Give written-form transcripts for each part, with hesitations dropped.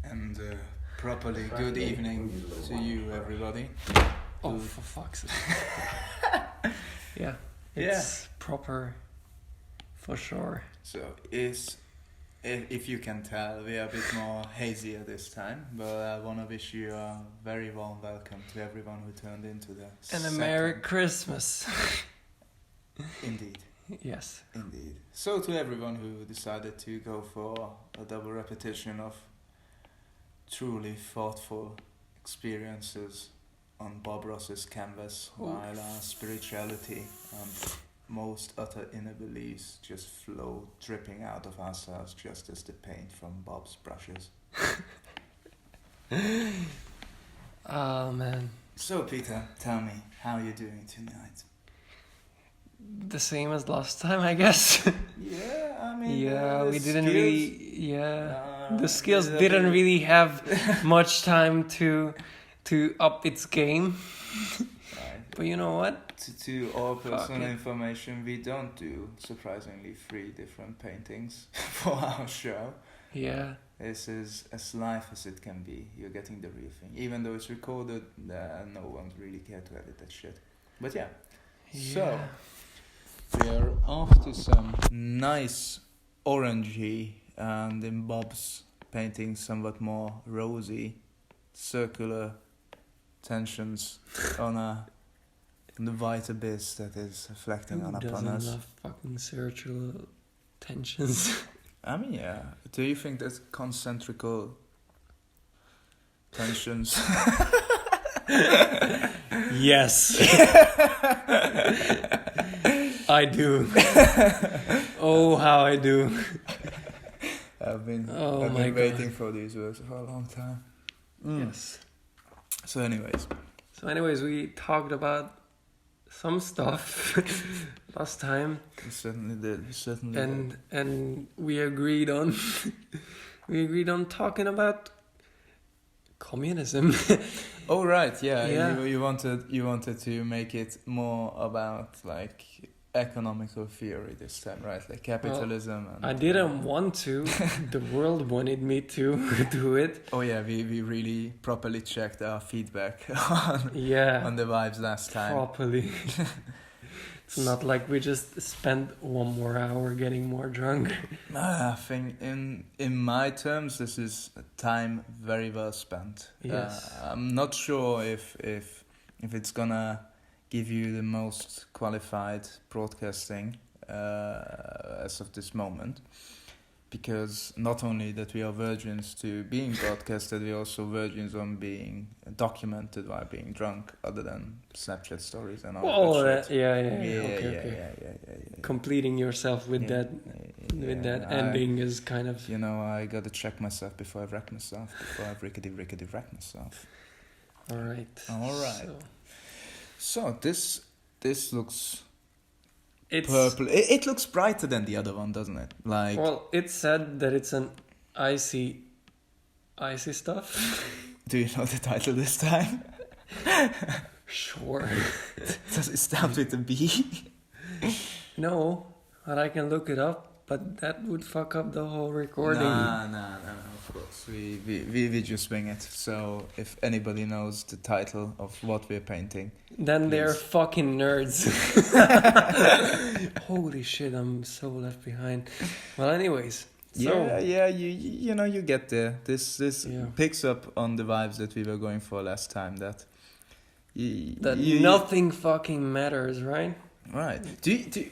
And properly good evening to you, everybody. Oh, for fuck's sake. Yeah, it's proper for sure. So if you can tell, we are a bit more hazier this time, but I want to wish you a very warm welcome to everyone who turned into the And a Merry Christmas. Indeed. Yes. Indeed. So to everyone who decided to go for a double repetition of truly thoughtful experiences on Bob Ross's canvas, while our spirituality and most utter inner beliefs just flow dripping out of ourselves just as the paint from Bob's brushes. Oh, man. So Peter, tell me, how are you doing tonight? The same as last time, I guess. Yeah, I mean... Yeah, we didn't skills, really... Yeah, the skills didn't really have much time to up its game. Right. But you know what? To all personal information, we don't do, surprisingly, 3 different paintings for our show. Yeah. This is as live as it can be. You're getting the real thing. Even though it's recorded, no one's really cared to edit that shit. But yeah. So, we're after some nice orangey and in Bob's painting somewhat more rosy circular tensions on the white abyss that is reflecting upon us. Who doesn't love fucking circular tensions? I mean, yeah. Do you think there's concentrical tensions? Yes. I do. Oh, how I do. I've been waiting for these words for a long time. Yes. So anyways, we talked about some stuff last time. We certainly did. And we agreed on talking about communism. Oh right, yeah. Yeah. You wanted to make it more about like economical theory this time, right? Like capitalism. Well, I didn't want to. The world wanted me to do it. Oh yeah, we really properly checked our feedback on the vibes last time. Properly. It's not like we just spent 1 more hour getting more drunk. I think in my terms, this is time very well spent. Yes. I'm not sure if it's gonna give you the most qualified broadcasting as of this moment, because not only that we are virgins to being broadcasted, we're also virgins on being documented while being drunk, other than Snapchat stories and all that shit. Okay. Completing yourself with that ending is kind of... You know, I gotta check myself before I wreck myself, before I rickety wreck myself. Alright. So this looks... It's purple. It looks brighter than the other one, doesn't it? Like, well, it said that it's an icy stuff. Do you know the title this time? Sure. Does it start with a B? No, but I can look it up. But that would fuck up the whole recording. No. Of course, we just wing it. So if anybody knows the title of what we're painting, then they're fucking nerds. Holy shit, I'm so left behind. Well, anyways. You know, you get there. This picks up on the vibes that we were going for last time. That nothing fucking matters, right? Right.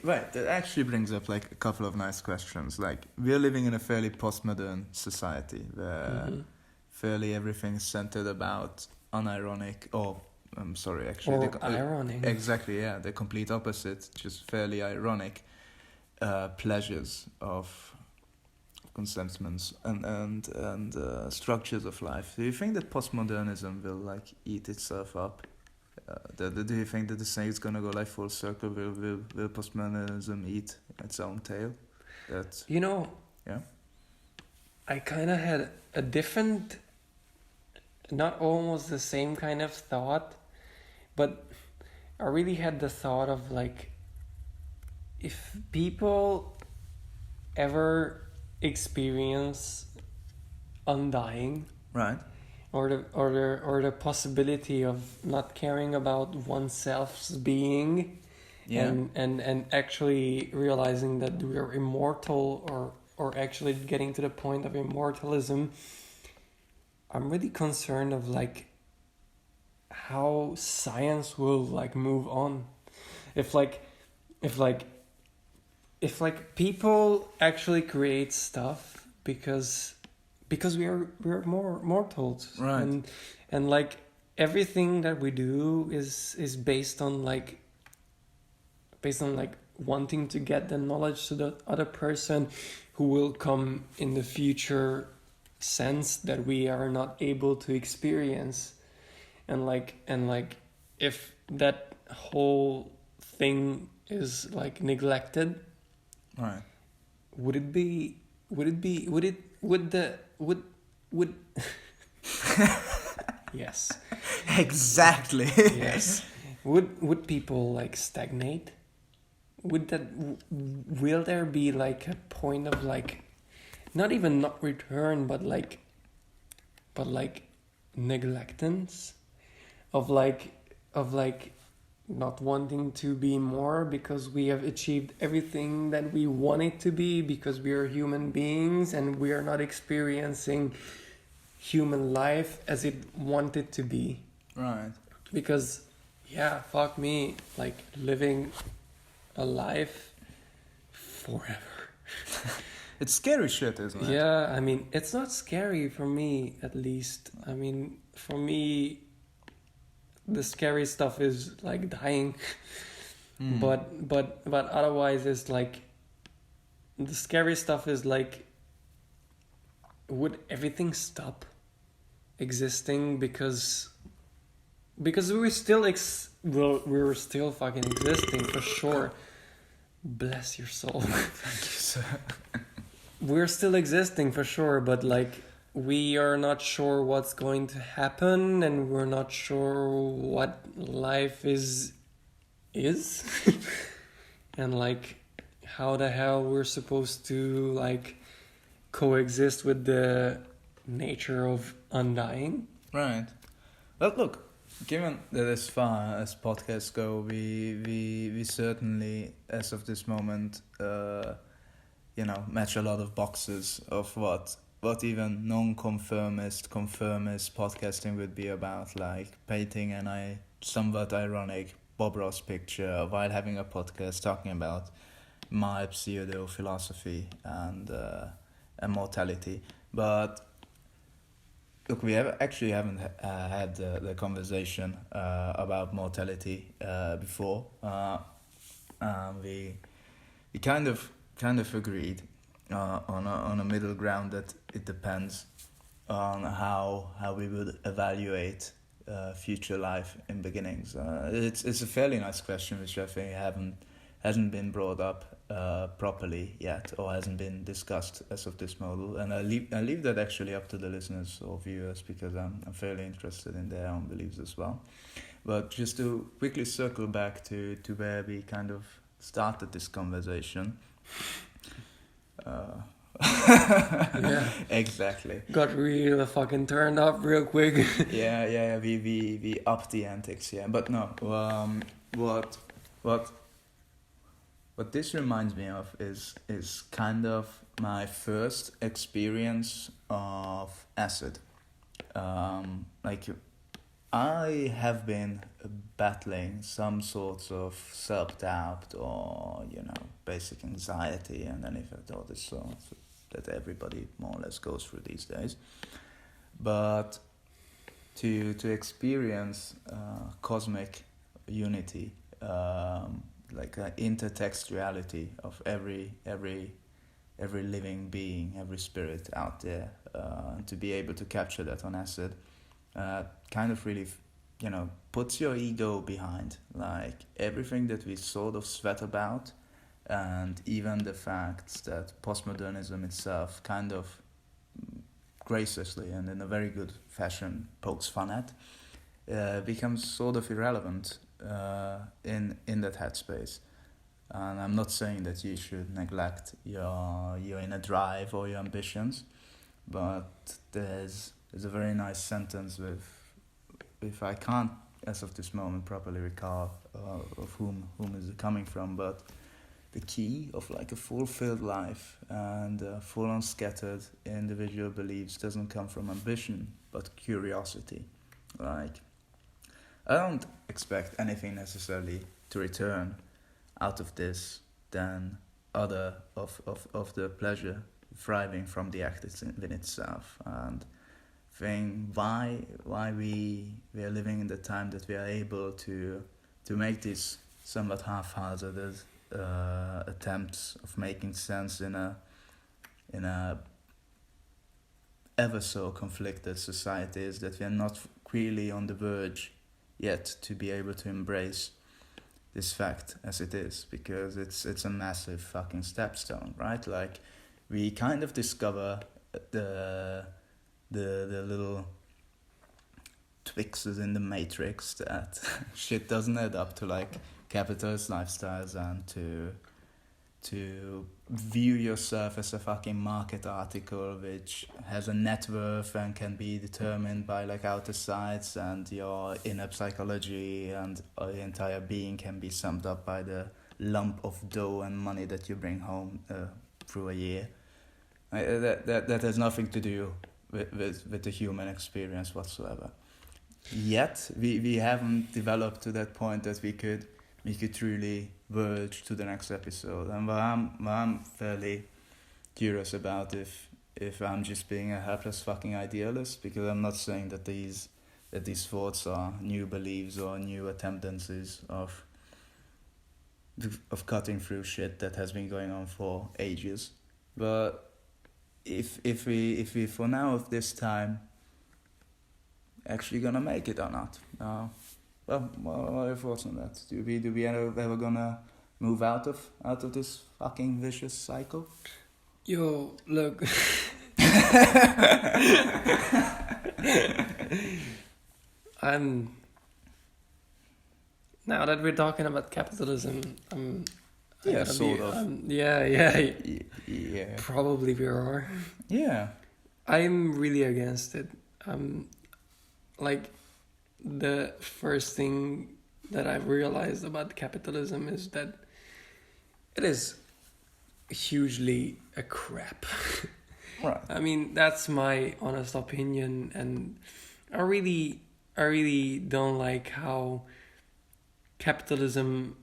Right. That actually brings up like a couple of nice questions. Like, we're living in a fairly postmodern society where fairly everything is centered about unironic, ironic. Exactly. Yeah, the complete opposite. Just fairly ironic pleasures of contentments and structures of life. Do you think that postmodernism will like eat itself up? Do you think that the thing is gonna go like full circle? Will postmodernism eat its own tail? I kind of had a different, not almost the same kind of thought, but I really had the thought of like, if people ever experience undying, Right. or the possibility of not caring about oneself's being, Yeah. and actually realizing that we are immortal, or actually getting to the point of immortalism. I'm really concerned of like how science will like move on. If like if like if like people actually create stuff because we're more mortals, Right. and like everything that we do is based on like wanting to get the knowledge to the other person who will come in the future sense that we are not able to experience. And like if that whole thing is like neglected, Right. would it be would it be would it would the would yes Exactly. yes would people like stagnate? Would that will there be like a point of like not even not return, but like neglectance of like not wanting to be more because we have achieved everything that we want it to be, because we are human beings and we are not experiencing human life as it wanted to be? Right. Because yeah, fuck me, like living a life forever. It's scary shit, isn't it? Yeah, I mean, it's not scary for me, at least. I mean, for me, the scary stuff is like dying. Mm. But otherwise, it's like the scary stuff is like, would everything stop existing because we're still we're still fucking existing for sure. Bless your soul. Thank you, sir. We're still existing for sure, but like we are not sure what's going to happen, and we're not sure what life is and like how the hell we're supposed to like coexist with the nature of undying. Right. But look, given that as far as podcasts go, we certainly, as of this moment, match a lot of boxes of what even non-conformist, conformist podcasting would be about, like painting an somewhat ironic Bob Ross picture while having a podcast talking about my pseudo-philosophy and mortality. But look, we haven't had the conversation about mortality before. We kind of agreed on a middle ground that it depends on how we would evaluate future life in beginnings. It's a fairly nice question, which I think hasn't been brought up properly yet, or hasn't been discussed as of this model, and I leave that actually up to the listeners or viewers, because I'm fairly interested in their own beliefs as well. But just to quickly circle back to where we kind of started this conversation. Yeah, exactly. got real fucking turned up real quick. yeah. We upped the antics. Yeah, but no. What this reminds me of is kind of my first experience of acid. I have been battling some sorts of self-doubt or basic anxiety and anything of all this sort that everybody more or less goes through these days. But to experience cosmic unity, like an intertextuality of every living being, every spirit out there, to be able to capture that on acid, kind of really, puts your ego behind, like everything that we sort of sweat about, and even the fact that postmodernism itself kind of graciously and in a very good fashion pokes fun at, becomes sort of irrelevant in that headspace. And I'm not saying that you should neglect your inner drive or your ambitions, but there's there's a very nice sentence with, if I can't as of this moment properly recall of whom is it coming from, but the key of like a fulfilled life and full unscattered individual beliefs doesn't come from ambition but curiosity. Like, I don't expect anything necessarily to return out of this than other of the pleasure thriving from the act in itself, and think why we are living in the time that we are able to make these somewhat half-hearted attempts of making sense in a ever so conflicted society, is that we are not really on the verge yet to be able to embrace this fact as it is, because it's a massive fucking stepstone, right? Like, we kind of discover the little twixes in the matrix that shit doesn't add up to like capitalist lifestyles, and to view yourself as a fucking market article which has a net worth and can be determined by like outer sights, and your inner psychology and your entire being can be summed up by the lump of dough and money that you bring home through a year. That has nothing to do with the human experience whatsoever. Yet we haven't developed to that point that we could truly verge to the next episode. And what I'm fairly curious about, if I'm just being a helpless fucking idealist, because I'm not saying that these thoughts are new beliefs or new tendencies of cutting through shit that has been going on for ages, but if we for now of this time actually gonna make it or not. Well, what are your thoughts on that? Do we ever gonna move out of this fucking vicious cycle? Yo, look. Now that we're talking about capitalism, yeah, sort of. Yeah. Probably we are. Yeah. I'm really against it. Like, the first thing that I've realized about capitalism is that it is hugely a crap. Right. I mean, that's my honest opinion, and I really don't like how capitalism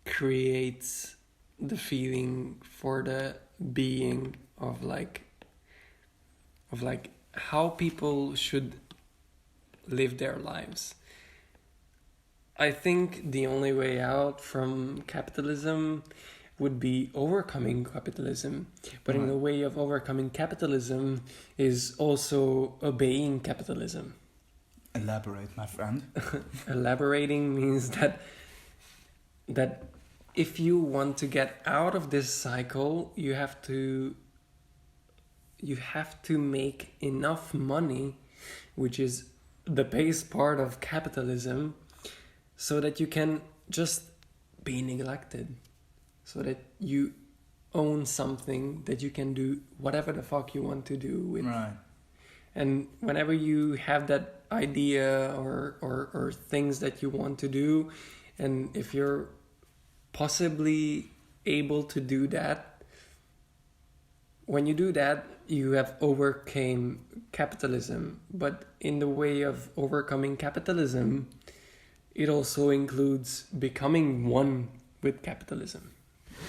creates the feeling for the being of like how people should live their lives. I think the only way out from capitalism would be overcoming capitalism. But in the way of overcoming capitalism is also obeying capitalism. Elaborate, my friend. Elaborating means that if you want to get out of this cycle, you have to make enough money, which is the base part of capitalism, so that you can just be neglected, so that you own something that you can do whatever the fuck you want to do with. Right. And whenever you have that idea or things that you want to do, and if you're possibly able to do that, when you do that, you have overcame capitalism. But in the way of overcoming capitalism, it also includes becoming one with capitalism.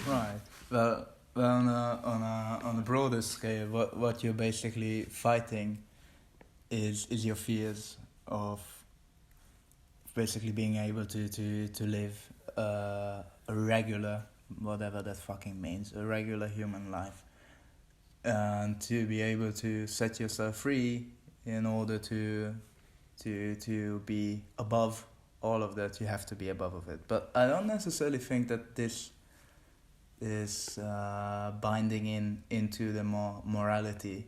Right. Well, on a broader scale, what you're basically fighting is your fears of basically being able to live a regular, whatever that fucking means, a regular human life, and to be able to set yourself free in order to be above all of that. You have to be above of it. But I don't necessarily think that this is binding into the morality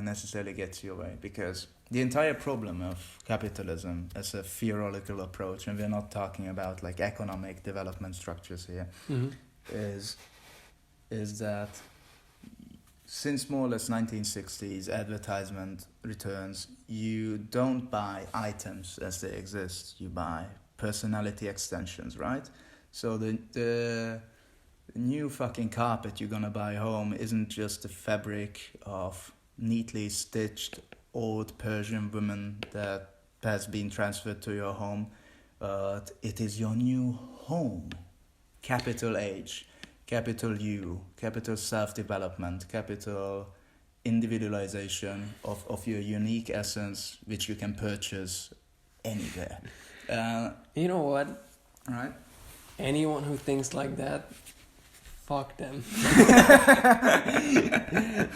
necessarily gets you away, because the entire problem of capitalism as a theoretical approach, and we're not talking about like economic development structures here, is that since more or less 1960s advertisement returns, you don't buy items as they exist. You buy personality extensions, right? So the new fucking carpet you're gonna buy home isn't just the fabric of neatly stitched old Persian women that has been transferred to your home, but it is your new home. Capital H, capital U, capital self-development, capital individualization of your unique essence, which you can purchase anywhere. You know what? Right? Anyone who thinks like that, fuck them.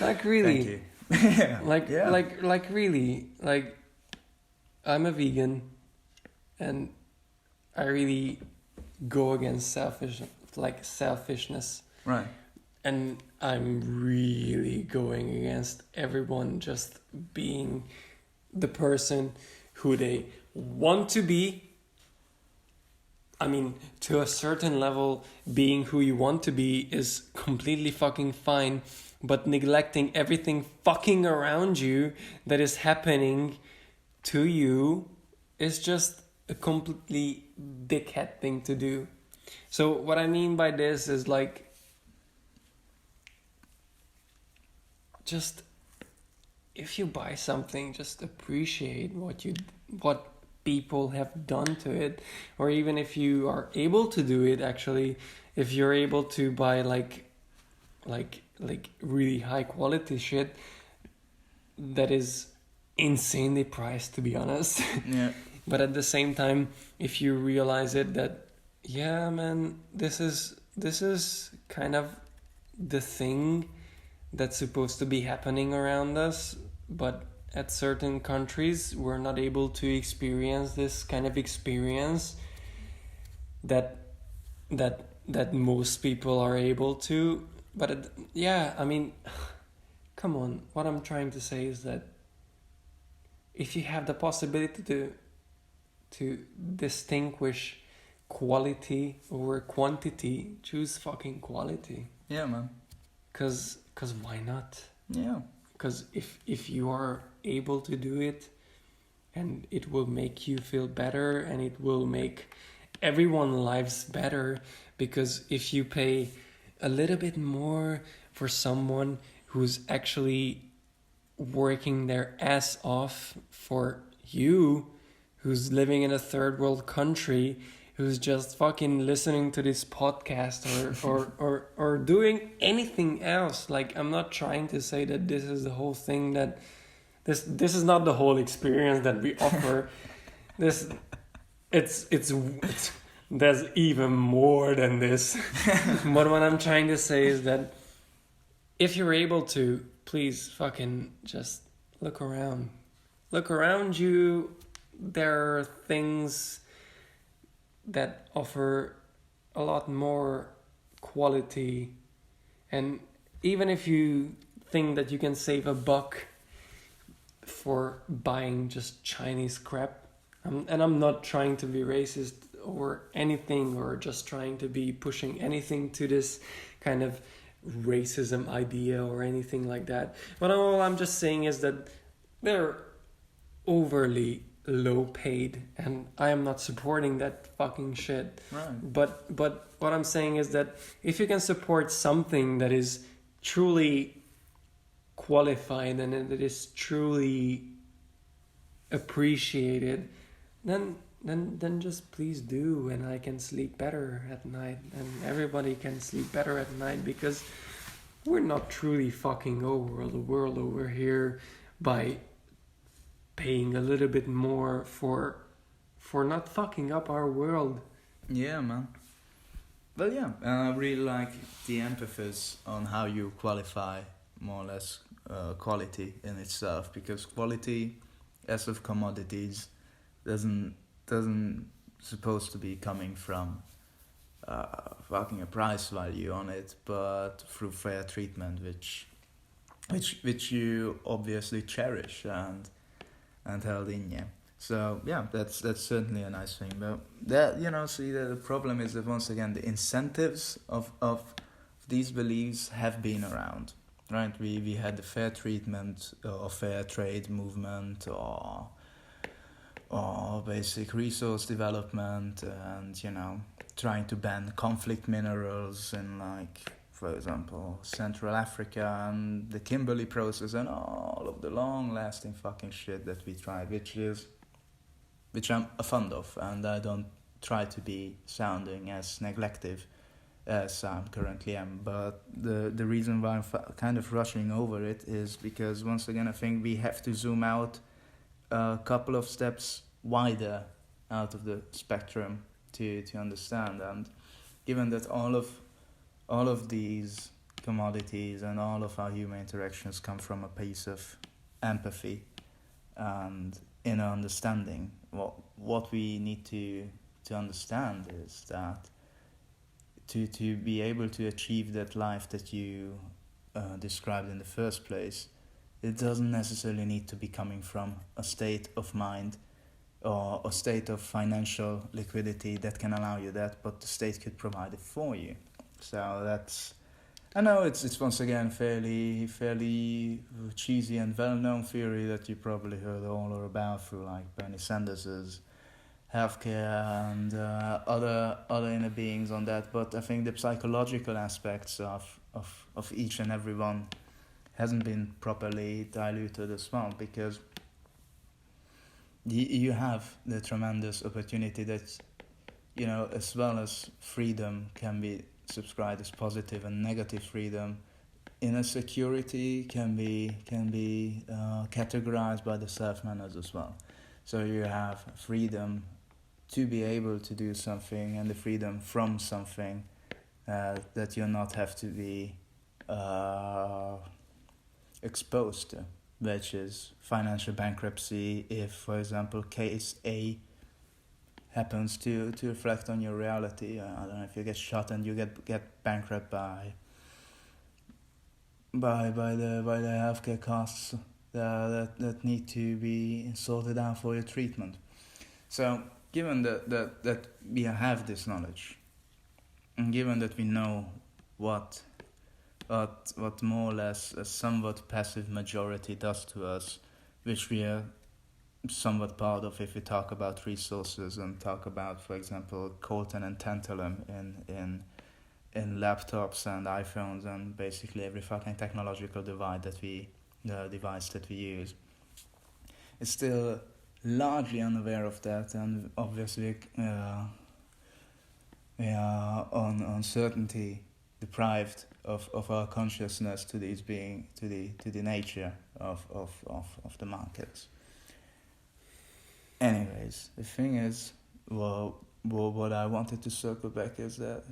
Like really. Thank you. Like really. Like, I'm a vegan, and I really go against selfishness. Right. And I'm really going against everyone just being the person who they want to be. I mean, to a certain level, being who you want to be is completely fucking fine, but neglecting everything fucking around you that is happening to you is just a completely dickhead thing to do. So what I mean by this is like, just if you buy something, just appreciate what people have done to it, or even if you are able to do it, actually, if you're able to buy like really high quality shit that is insanely priced, to be honest. Yeah. But at the same time, if you realize it, that yeah, man, this is kind of the thing that's supposed to be happening around us, but at certain countries we're not able to experience this kind of experience that most people are able to. But yeah, I mean, come on, what I'm trying to say is that if you have the possibility to distinguish quality over quantity, choose fucking quality. Yeah, man. Cause why not? Yeah. Because if you are able to do it, and it will make you feel better, and it will make everyone's lives better, because if you pay a little bit more for someone who's actually working their ass off for you, who's living in a third world country, who's just fucking listening to this podcast or doing anything else. Like, I'm not trying to say that this is the whole thing, that this is not the whole experience that we offer. It's there's even more than this. But what I'm trying to say is that if you're able to, please fucking just look around. Look around you. There are things that offer a lot more quality. And even if you think that you can save $1 for buying just Chinese crap, and I'm not trying to be racist or anything, or just trying to be pushing anything to this kind of racism idea or anything like that. But all I'm just saying is that they're overly low paid, and I am not supporting that fucking shit. Right. But what I'm saying is that if you can support something that is truly qualified and that is truly appreciated, then just please do, and I can sleep better at night, and everybody can sleep better at night, because we're not truly fucking over the world over here by paying a little bit more for not fucking up our world. Yeah, man. Well, yeah, and I really like the emphasis on how you qualify more or less quality in itself, because quality, as of commodities, doesn't supposed to be coming from fucking a price value on it, but through fair treatment, which you obviously cherish and held in you. So yeah, that's certainly a nice thing. But that, the problem is that once again the incentives of these beliefs have been around, right? We had the fair treatment or fair trade movement or basic resource development, and trying to ban conflict minerals in, like, for example, Central Africa, and the Kimberley process, and all of the long-lasting fucking shit that we tried, which I'm fond of, and I don't try to be sounding as neglective as I currently am. But the reason why I'm kind of rushing over it is because, once again, I think we have to zoom out a couple of steps wider out of the spectrum to understand. And given that all of these commodities and all of our human interactions come from a piece of empathy and inner understanding, what we need to understand is that to be able to achieve that life that you described in the first place, it doesn't necessarily need to be coming from a state of mind or a state of financial liquidity that can allow you that, but the state could provide it for you. So that's, I know it's once again fairly cheesy and well-known theory that you probably heard all about through, like, Bernie Sanders's healthcare and other inner beings on that. But I think the psychological aspects of each and every one hasn't been properly diluted as well, because you have the tremendous opportunity that, as well as freedom can be subscribed as positive and negative freedom, inner security can be categorized by the self-manners as well. So you have freedom to be able to do something, and the freedom from something that you'll not have to be exposed to, which is financial bankruptcy if, for example, case A happens to reflect on your reality. I don't know, if you get shot and you get bankrupt by the healthcare costs that need to be sorted out for your treatment. So given that we have this knowledge, and given that we know what more or less a somewhat passive majority does to us, which we are somewhat part of if we talk about resources and talk about, for example, coltan and tantalum in laptops and iPhones and basically every fucking technological device that we use. It's still largely unaware of that, and obviously we are on uncertainty deprived of our consciousness to these being to the nature of the markets. Anyways, the thing is, what I wanted to circle back is that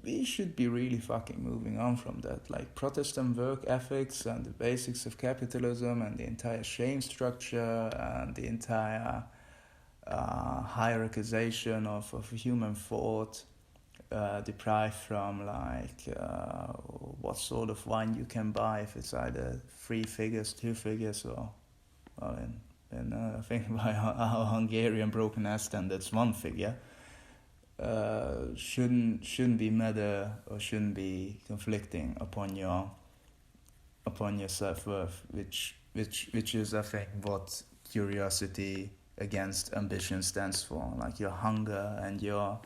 we should be really fucking moving on from that. Like, Protestant work ethics and the basics of capitalism and the entire shame structure and the entire hierarchization of human thought, deprived from, like, what sort of wine you can buy, if it's either 3 figures, 2 figures, or, well, in I think by our Hungarian broken ass standards, 1 figure, shouldn't be matter or shouldn't be conflicting upon your self-worth, which is, I think, what curiosity against ambition stands for. Like, your hunger and your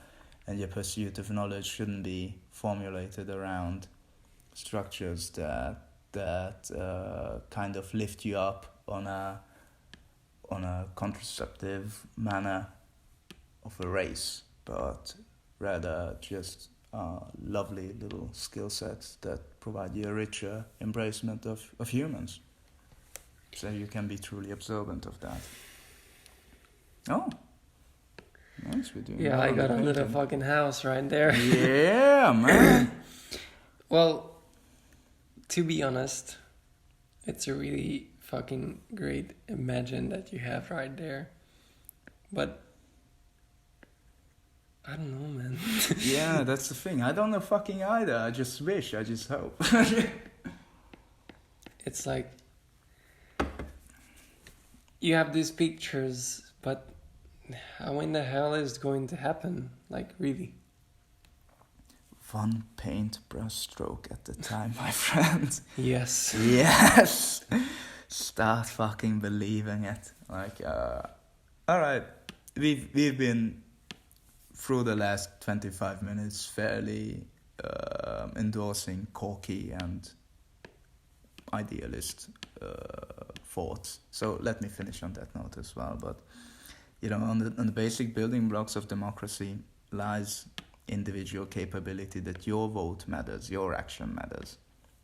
pursuit of knowledge shouldn't be formulated around structures that kind of lift you up on a contraceptive manner of a race, but rather just lovely little skill sets that provide you a richer embracement of humans, so you can be truly observant of that. Oh, nice, we're doing. Yeah, I got under the fucking house right there. Yeah, man. Well, to be honest, it's a really fucking great imagine that you have right there, but I don't know, man. Yeah, that's the thing. I don't know fucking either. I just wish. I just hope. It's like you have these pictures, but how in the hell is it going to happen? Like, really? one paintbrush stroke at a time, my friend. Yes. Yes. Start fucking believing it. Like, all right, we've been through the last 25 minutes fairly endorsing corky and idealist thoughts. So let me finish on that note as well. But on the basic building blocks of democracy lies individual capability, that your vote matters, your action matters.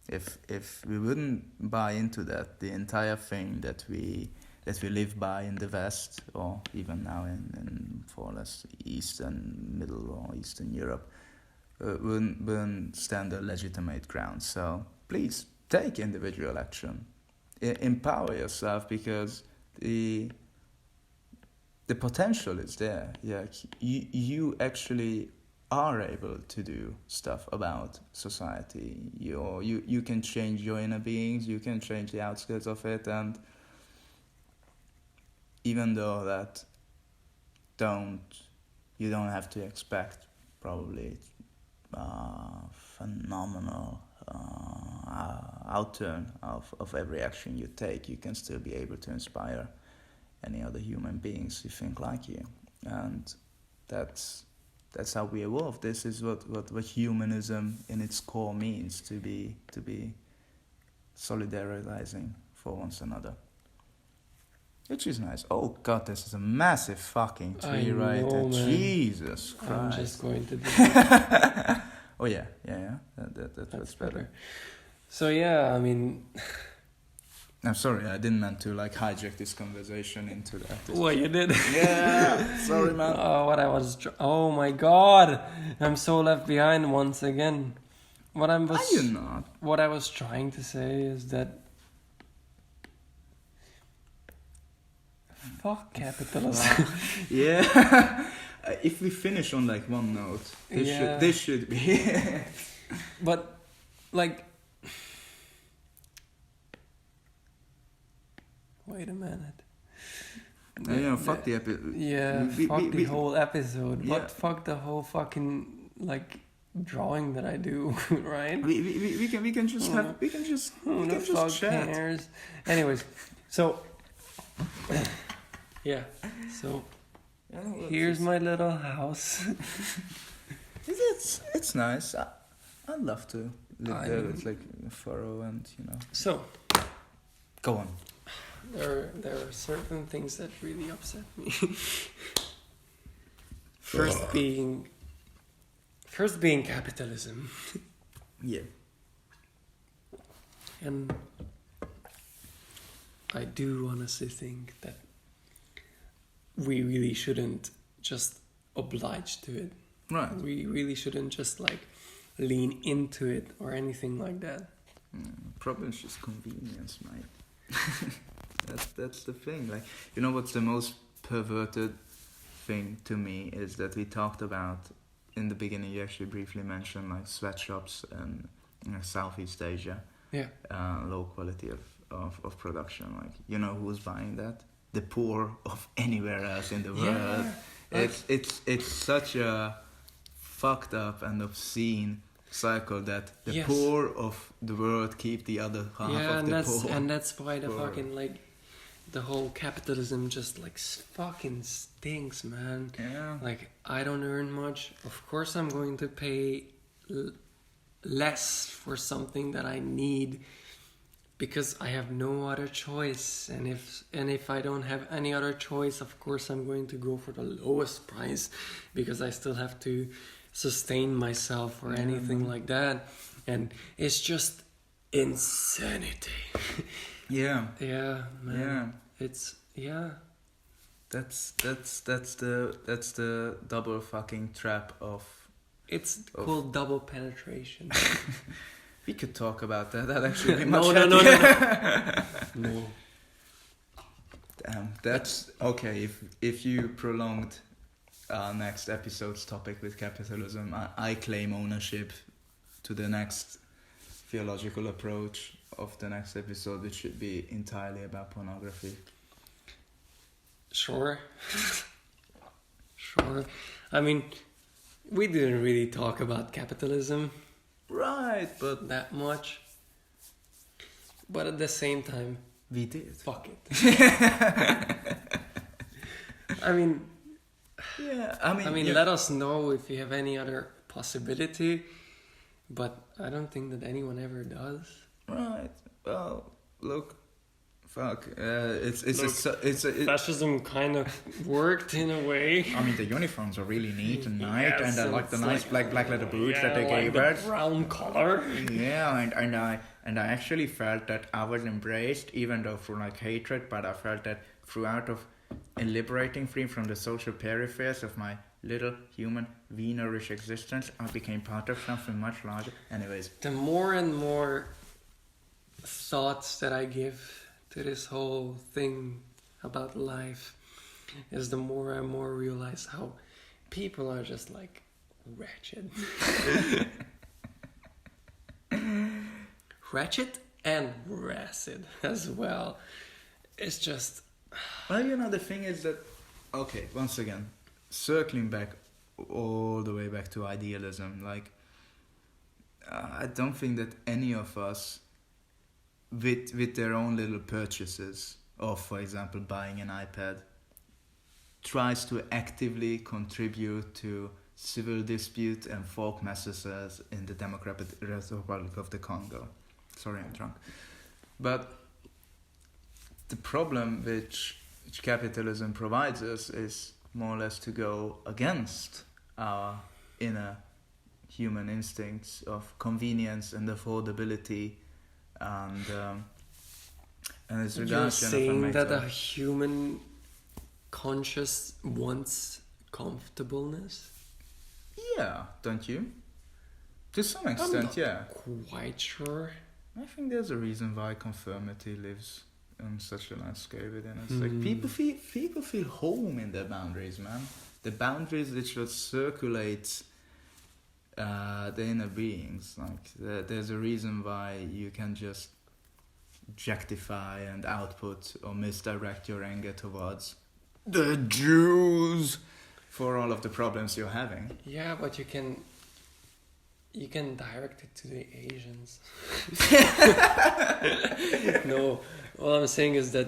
If we wouldn't buy into that, the entire thing that we live by in the West, or even now in more or less Middle or Eastern Europe, wouldn't stand a legitimate ground. So please take individual action, empower yourself, because the potential is there. Yeah, you actually are able to do stuff about society. You can change your inner beings, you can change the outskirts of it, and even though that you don't have to expect probably phenomenal outturn of every action you take, you can still be able to inspire any other human beings who think like you. And that's how we evolve. This is what humanism in its core means, to be solidarizing for one another. Which is nice. Oh god, this is a massive fucking tree right there. Jesus Christ. I'm just going to do Oh yeah. That's better. So yeah, I mean, I'm sorry, I didn't mean to hijack this conversation into that. Well, you did. Yeah, sorry man. Oh my god, I'm so left behind once again. Are you not? What I was trying to say is that fuck capitalism. Yeah. If we finish on one note, this should be. But wait a minute. Fuck the episode. Yeah, fuck the whole episode. Yeah. But fuck the whole fucking drawing that I do, right? We can just chat. Cares. Anyways, so yeah, so here's my little house. It's nice. I'd love to live there with a furrow and So go on. There are certain things that really upset me. First being capitalism. Yeah. And I do honestly think that we really shouldn't just oblige to it. Right. We really shouldn't just lean into it or anything like that. Problem is just convenience, mate. That's the thing. What's the most perverted thing to me is that we talked about in the beginning. You actually briefly mentioned sweatshops in Southeast Asia. Yeah. Low quality of production. Who's buying that? The poor of anywhere else in the world. It's such a fucked up and obscene cycle that the poor of the world keep the other half of the poor. And that's why the fucking the whole capitalism just fucking stinks, man. Yeah. I don't earn much. Of course I'm going to pay less for something that I need because I have no other choice. And if I don't have any other choice, of course I'm going to go for the lowest price because I still have to sustain myself or anything like that. And it's just insanity. Yeah. Yeah, man. Yeah. It's That's the double fucking trap of. It's called double penetration. We could talk about that. That'd actually be much No. Damn, that's okay. If you prolonged our next episode's topic with capitalism, I claim ownership to the next theological approach of the next episode, which should be entirely about pornography. Sure. I mean, we didn't really talk about capitalism Right, but that much. But at the same time, we did. fuck it. I mean, Yeah, I mean, let us know if you have any other possibility, but I don't think that anyone ever does. Right. Well, look, fuck. Fascism kind of worked in a way. I mean, the uniforms are really neat and nice, Yes, and I like the nice black leather boots that they like gave the us. brown color. Yeah, and I actually felt that I was embraced, even though through like hatred, but I felt that throughout of liberating free from the social peripheries of my little human Wienerish existence, I became part of something much larger. Anyways. The more and more thoughts that I give to this whole thing about life is the more I more realize how people are just like wretched. Wretched and rancid as well. It's just... Well, you know, the thing is that, okay, once again, circling back all the way back to idealism, like, I don't think that any of us, with their own little purchases of, for example, buying an iPad, tries to actively contribute to civil dispute and folk massacres in the Democratic Republic of the Congo. Sorry, I'm drunk. But the problem which capitalism provides us is more or less to go against our inner human instincts of convenience and affordability and its You're regards saying that a human conscious wants comfortableness? Yeah, don't you? To some extent, I'm not yeah. quite sure. I think there's a reason why conformity lives on such a large scale within us. Like people feel home in their boundaries, man. The boundaries which just circulate the inner beings. Like there's a reason why you can just objectify and output or misdirect your anger towards the Jews for all of the problems you're having. Yeah, but you can direct it to the Asians. No, all I'm saying is that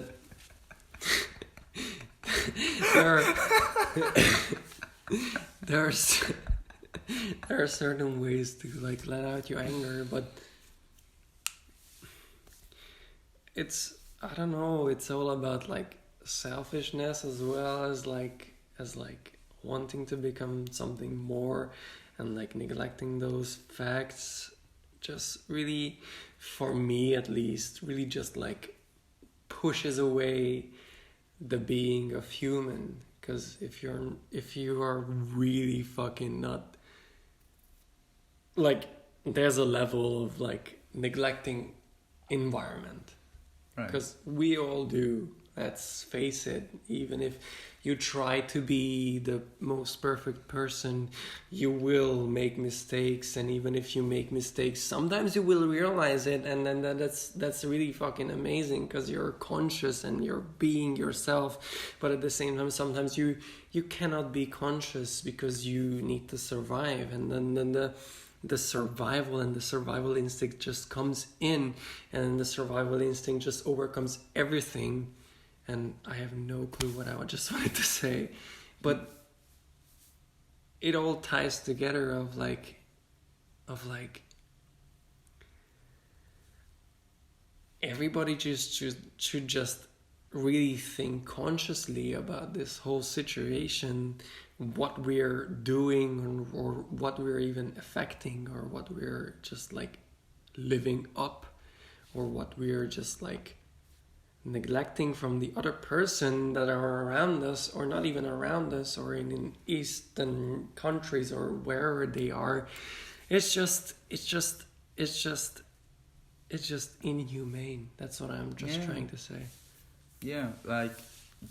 there are certain ways to like let out your anger, but it's, I don't know, it's all about like selfishness as well as like wanting to become something more, and like neglecting those facts just really, for me at least, really just like pushes away the being of human. Because if you are really fucking not, like, there's a level of like neglecting environment, because we all do, let's face it. Even if you try to be the most perfect person, you will make mistakes, and even if you make mistakes, sometimes you will realize it, and then that's really fucking amazing, because you're conscious and you're being yourself. But at the same time, sometimes you cannot be conscious because you need to survive, and then the survival and the survival instinct just comes in, and the survival instinct just overcomes everything. And I have no clue what I just wanted to say, but it all ties together of like everybody just should just really think consciously about this whole situation, what we're doing, or what we're even affecting, or what we're just like living up, or what we're just like neglecting from the other person that are around us, or not even around us, or in eastern countries, or wherever they are. It's just inhumane. That's what I'm just trying to say. Yeah, like,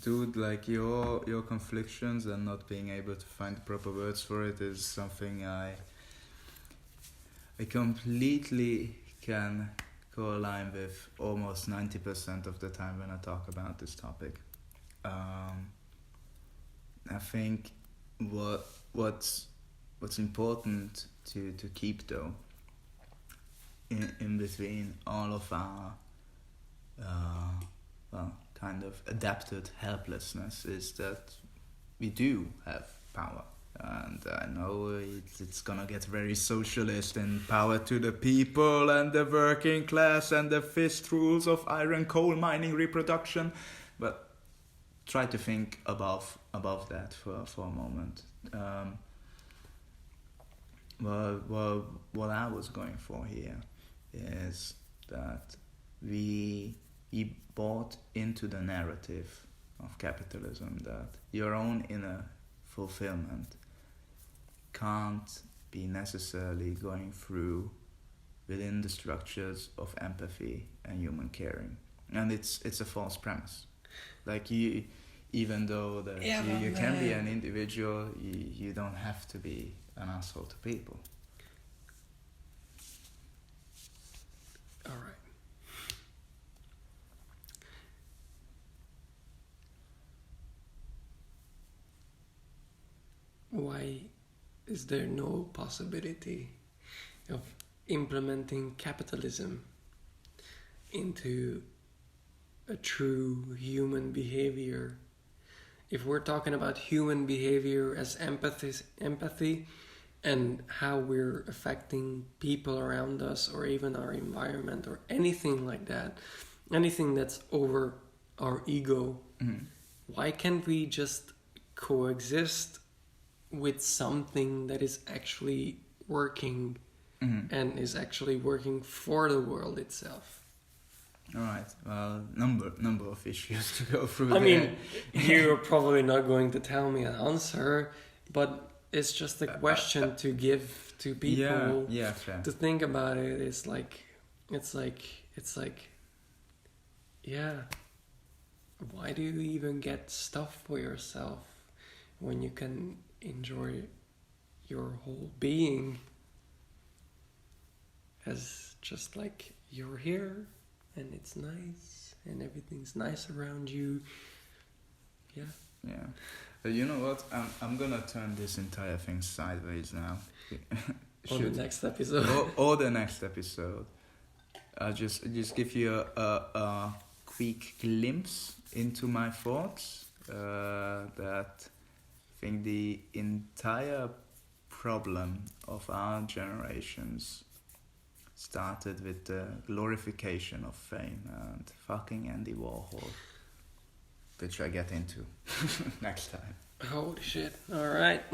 dude, like your conflictions and not being able to find the proper words for it is something I completely can co-align with almost 90% of the time when I talk about this topic. I think what's what's important to keep though in between all of our kind of adapted helplessness is that we do have power. And I know it's gonna get very socialist and power to the people and the working class and the fist rules of iron coal mining reproduction, but try to think above that for a moment. What I was going for here is that we bought into the narrative of capitalism that your own inner fulfillment can't be necessarily going through within the structures of empathy and human caring, and it's a false premise. Like even though that you can be an individual, you don't have to be an asshole to people. All right. Why is there no possibility of implementing capitalism into a true human behavior? If we're talking about human behavior as empathy and how we're affecting people around us or even our environment or anything like that, anything that's over our ego, why can't we just coexist with something that is actually working and is actually working for the world itself? All right. Well, number of issues to go through. I mean, you're probably not going to tell me an answer, but it's just a question to give to people fair. to think about it. It's like, yeah. Why do you even get stuff for yourself when you can enjoy your whole being as just like you're here and it's nice and everything's nice around you? Yeah. But you know what? I'm gonna turn this entire thing sideways now. On the next episode. or the next episode. I'll just give you a quick glimpse into my thoughts. That I think the entire problem of our generations started with the glorification of fame and fucking Andy Warhol, which I get into next time. Holy shit. All right.